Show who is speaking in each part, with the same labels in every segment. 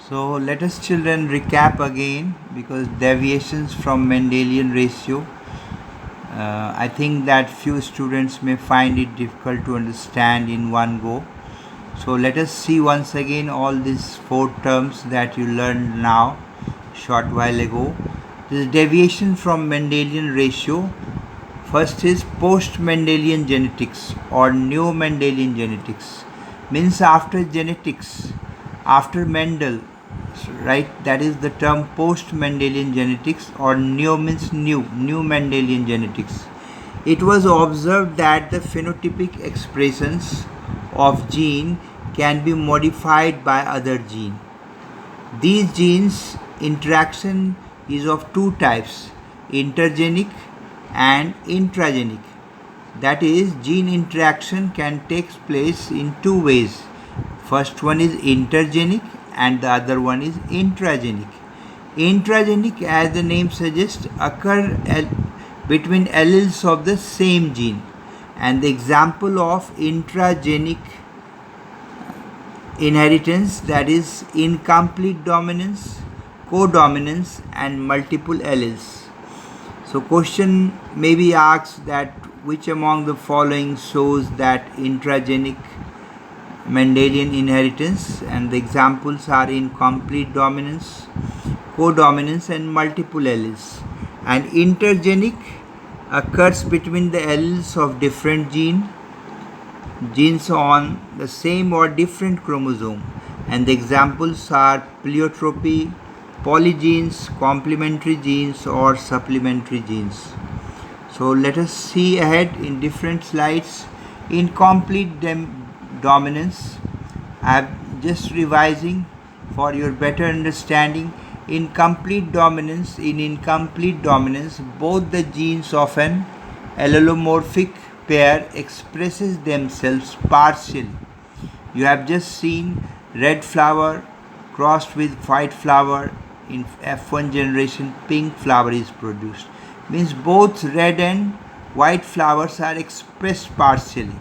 Speaker 1: So let us children recap again, because deviations from Mendelian ratio, I think that few students may find it difficult to understand in one go. So let us see once again all these four terms that you learned now short while ago. This deviation from Mendelian ratio. First is post-Mendelian genetics or neo-Mendelian genetics. Means after genetics, after Mendel, right? That is the term post-Mendelian genetics, or neo means new Mendelian genetics. It was observed that the phenotypic expressions of gene can be modified by other gene. These genes interaction is of two types, intergenic and intragenic. That is, gene interaction can take place in two ways. First one is intergenic and the other one is intragenic. Intragenic, as the name suggests, occur between alleles of the same gene, and the example of intragenic inheritance, that is incomplete dominance, codominance and multiple alleles. So question may be asked that which among the following shows that intragenic Mendelian inheritance, and the examples are incomplete dominance, codominance and multiple alleles. And intergenic occurs between the alleles of different genes on the same or different chromosome, and the examples are pleiotropy, polygenes, complementary genes or supplementary genes. So let us see ahead in different slides. Incomplete dominance, I am just revising for your better understanding. In incomplete dominance, both the genes of an allelomorphic pair expresses themselves partially. You have just seen red flower crossed with white flower. In F1 generation, pink flower is produced. Means both red and white flowers are expressed partially.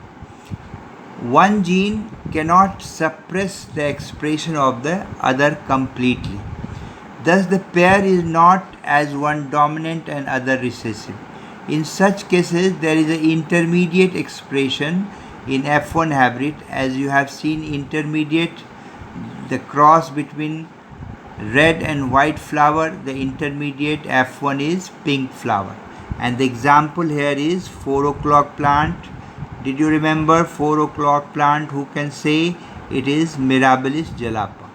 Speaker 1: One gene cannot suppress the expression of the other completely. Thus the pair is not as one dominant and other recessive. In such cases, there is an intermediate expression in F1 hybrid. As you have seen, intermediate, the cross between red and white flower, the intermediate F1 is pink flower. And the example here is 4 o'clock plant. Did you remember 4 o'clock plant? Who can say? It is Mirabilis jalapa.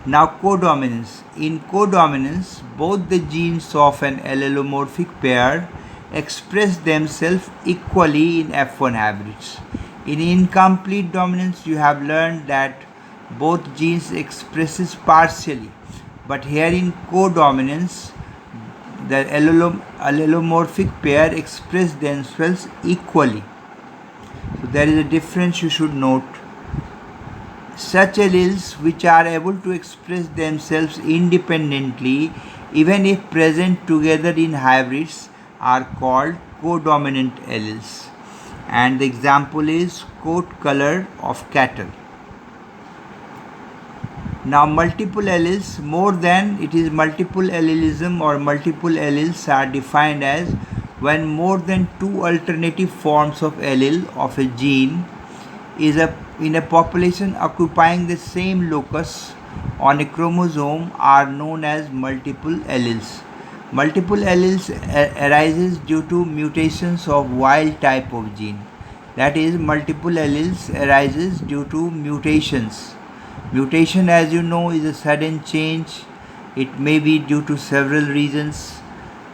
Speaker 1: Now codominance. In codominance, both the genes of an allelomorphic pair express themselves equally in F1 hybrids. In incomplete dominance, you have learned that both genes expresses partially, but here in codominance, the allelomorphic pair express themselves equally. So there is a difference you should note. Such alleles which are able to express themselves independently, even if present together in hybrids, are called codominant alleles. And the example is coat color of cattle. Now multiple alleles, more than, it is multiple allelism or multiple alleles are defined as when more than two alternative forms of allele of a gene is in a population occupying the same locus on a chromosome are known as multiple alleles. Multiple alleles arises due to mutations of wild type of gene. That is, multiple alleles arises due to mutations. Mutation, as you know, is a sudden change. It may be due to several reasons.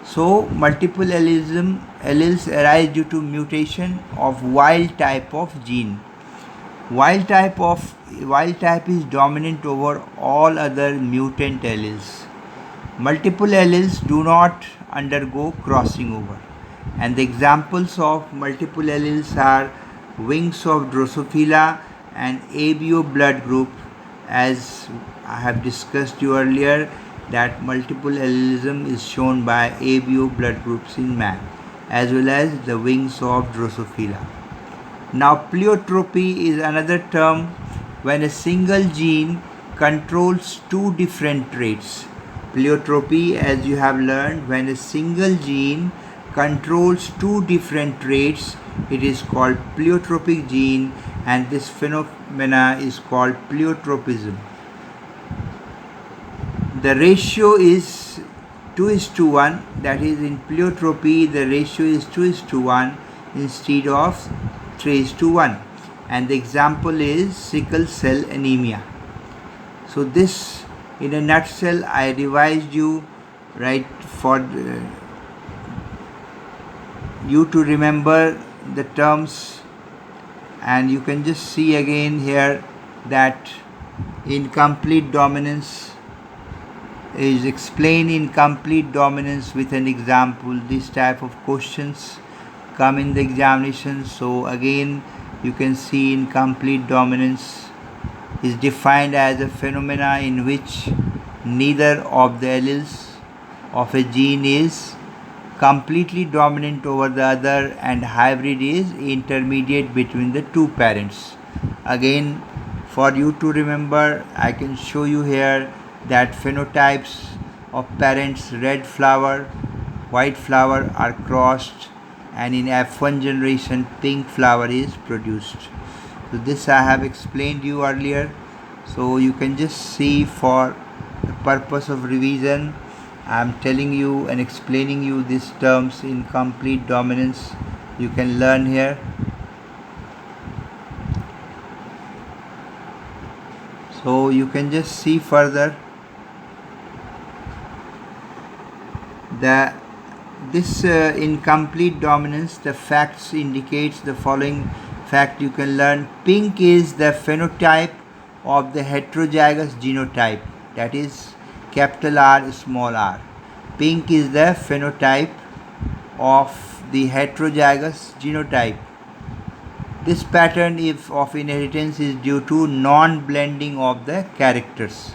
Speaker 1: So multiple alleles arise due to mutation of wild type of gene. Wild type is dominant over all other mutant alleles. Multiple alleles do not undergo crossing over, and the examples of multiple alleles are wings of Drosophila and ABO blood group. As I have discussed you earlier, that multiple allelism is shown by ABO blood groups in man, as well as the wings of Drosophila. Now pleiotropy is another term when a single gene controls two different traits. Pleiotropy, as you have learned, when a single gene controls two different traits, it is called pleiotropic gene, and this phenomena is called pleiotropism. The ratio is 2:1, that is, in pleiotropy the ratio is 2:1 instead of 3:1, and the example is sickle cell anemia. So this, in a nutshell, I revised you, right, for you to remember the terms, and you can just see again here that incomplete dominance is explained in complete dominance with an example. This type of questions come in the examination. So again, you can see incomplete dominance is defined as a phenomena in which neither of the alleles of a gene is completely dominant over the other, and hybrid is intermediate between the two parents. Again, for you to remember, I can show you here that phenotypes of parents red flower, white flower are crossed, and in F1 generation pink flower is produced. So this I have explained you earlier, so you can just see for the purpose of revision, I am telling you and explaining you these terms in complete dominance. You can learn here. So you can just see further this incomplete dominance. The facts indicates the following fact you can learn. Pink is the phenotype of the heterozygous genotype, that is capital R small r. Pink is the phenotype of the heterozygous genotype. This pattern of inheritance is due to non-blending of the characters,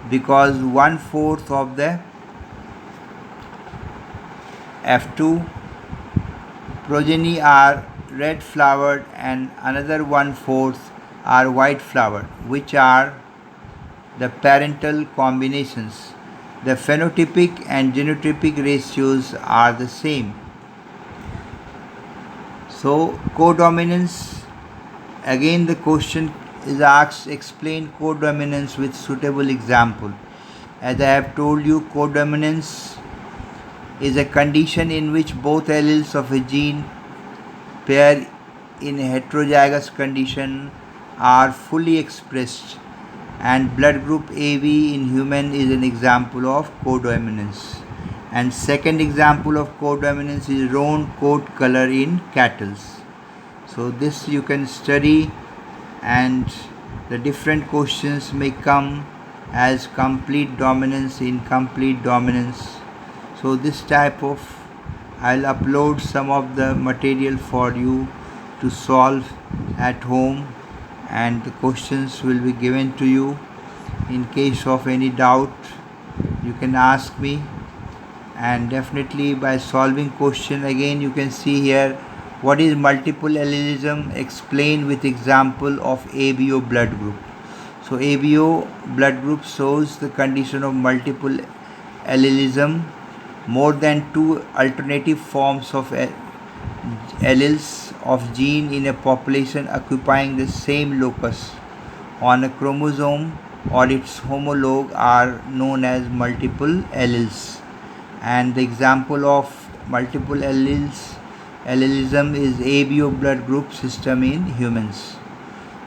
Speaker 1: because 1/4 of the F2 progeny are red flowered and another 1/4 are white flowered, which are the parental combinations. The phenotypic and genotypic ratios are the same. So codominance, again the question is asked, explain codominance with suitable example. As I have told you, codominance is a condition in which both alleles of a gene pair in a heterozygous condition are fully expressed, and blood group AB in human is an example of codominance. And second example of codominance is roan coat color in cattle. So this you can study, and the different questions may come as complete dominance, incomplete dominance. So this type of, I'll upload some of the material for you to solve at home, and the questions will be given to you. In case of any doubt, you can ask me, and definitely by solving question, again you can see here what is multiple allelism explained with example of ABO blood group. So ABO blood group shows the condition of multiple allelism, more than two alternative forms of alleles of gene in a population occupying the same locus on a chromosome or its homologue are known as multiple alleles. And the example of multiple allelism is ABO blood group system in humans.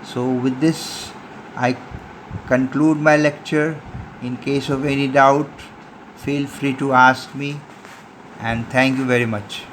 Speaker 1: So with this I conclude my lecture. In case of any doubt, feel free to ask me, and thank you very much.